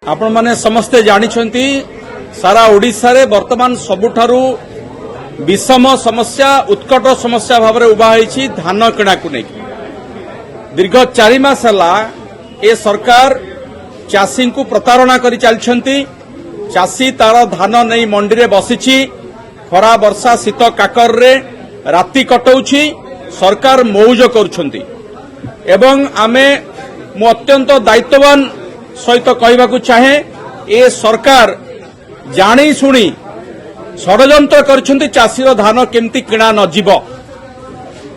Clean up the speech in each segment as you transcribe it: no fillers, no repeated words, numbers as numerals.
आपण माने समस्ते जानिछंती सारा ओडिशा रे वर्तमान सबुठारु विषम समस्या उत्कट समस्या भाव में उभा होईछि धान किणा को नहीं। दीर्घ 4 मास हला ए सरकार चाषी को प्रतारणा करि चलछंती। चाषी तार धान नहीं मंडी रे बसिछि, खरा वर्षा शीत काकर रे राति कटौछि, सरकार मौज करुछंती। एवं आमे मु अत्यंत दायित्ववान सहित कहबाकू चाहे ए सरकार जानी शुणी षड्यंत्र करिसेंती चाषीर धान केमती किणा न जीव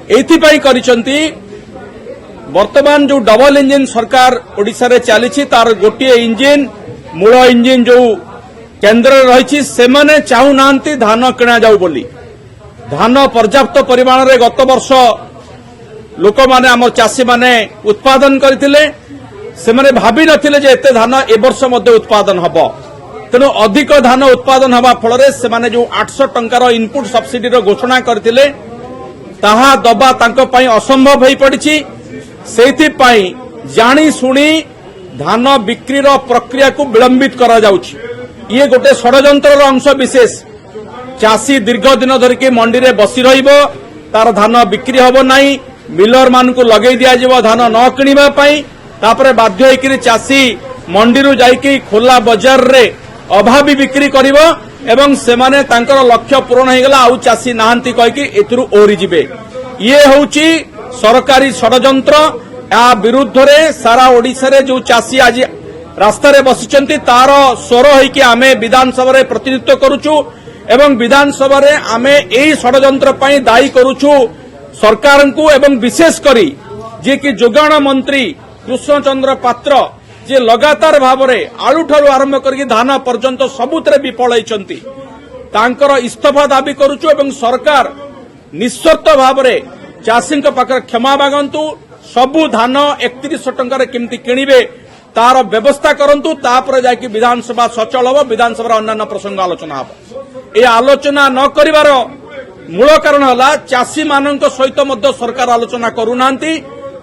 एथिपाई करिसेंती। वर्तमान जो डबल इंजिन सरकार ओडिशा रे चलीछि तार गोटे इंजिन मूल इंजिन जो केंद्र रही सेमाने चाहू नांती धान किणा जाऊ बोली। धान पर्याप्त परिमाण रे गत वर्ष लोक माने आम चाषी माने उत्पादन करथिले, सेमाने भाबी नथिले जे एते धान ए वर्ष मध्ये उत्पादन हबो। तेणु अधिक धान उत्पादन हवा फल से जो 800 टंकार इनपुट सब्सिडी घोषणा करथिले ताहा दबा तांको पई असंभव होई पड़िछि। सेहिपाई जानी शुणी धान बिक्रीर प्रक्रिया को विलंबित करा जाउछि। ये गोटे षड्यंत्रर अंश विशेष। चाषी दीर्घ दिन धरिकी मंडी रे बसी रहिबो, तार धान बिक्री हबो नाही, मिलर मान को लगेई दिया जिवो धान न किनिबा पई। तापरे बाध्य होइकरी चाषी मंडी रु जाइकी खोला बाजार रे अभावी बिक्री करिवो एवं सेमाने तांकर लक्ष्य पूर्ण हो गला आउ चाषी नाहंती कहिकी एथुरु ओरी जिवे। ये होउची सरकारी षड्यंत्र। या विरुद्ध रे सारा ओडिशा रे जो चाषी आज रास्ता रे बसिचंती तार स्वर होइकी आमे विधानसभा रे प्रतिनिधित्व करूछु एवं विधानसभा रे आमे एई षड्यंत्र पई दायी करूछु सरकार को एवं विशेष करी जे कि जोगाण मंत्री कृष्णचंद्र पात्र जे लगातार भाव में आलू ठारू आरंभ करके धान पर्यंत सबुतरे विफल होइचंती, तांकर इस्तीफा दाबी करूछु एवं सरकार निस्वार्थ भाव में चाषी पाखरे क्षमा मागंतु। सबु धान 3100 टंकार केमती किणिबे तार व्यवस्था करंतु, तापर जाकि विधानसभा सचल हबो, विधानसभा अन्य प्रसंग आलोचना हबो। ए आलोचना न करिवार मूल कारण हला चाषी मानक सहित मध्य सरकार आलोचना करूनांती।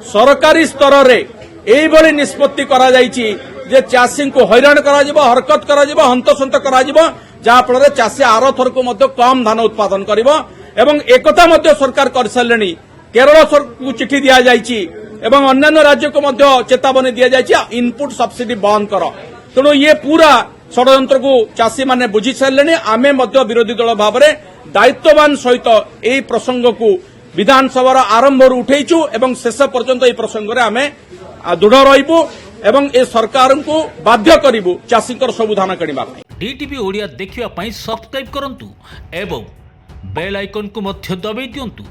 सरकारी स्तर रे एई भली निष्पत्ति करा जायछि जे चाषी को हैरान करा जिवो, हरकत करा जिवो, हंतसंत करा जिवो, जा फल चाषी आर थर को मध्य कम धान उत्पादन करिवो। एवं एकता मध्य सरकार कर सारलेनी। केरल को चिठी दिया जायछि एवं अन्य राज्य को मध्य चेतावनी दिया जायछि इनपुट सब्सिडी बंद कर। तेणु ये पूरा षड्यंत्र को चाषी माने बुझी सारलेनी। आमे मध्य विरोधी दल भाव में दायित्ववान सहित एई प्रसंग को विधानसभा आरंभ उठेइछु एवं शेष पर्यंत एई प्रसंग रे आमे दृढ़ रहिबु एवं ए सरकार को बाध्य करिबु चाषीकर सब धान किणिबा पई। डीटीवी ओडिया देखिबा पई सब्सक्राइब करंतु एवं बेल आइकन को मध्य दबाई दियंतु।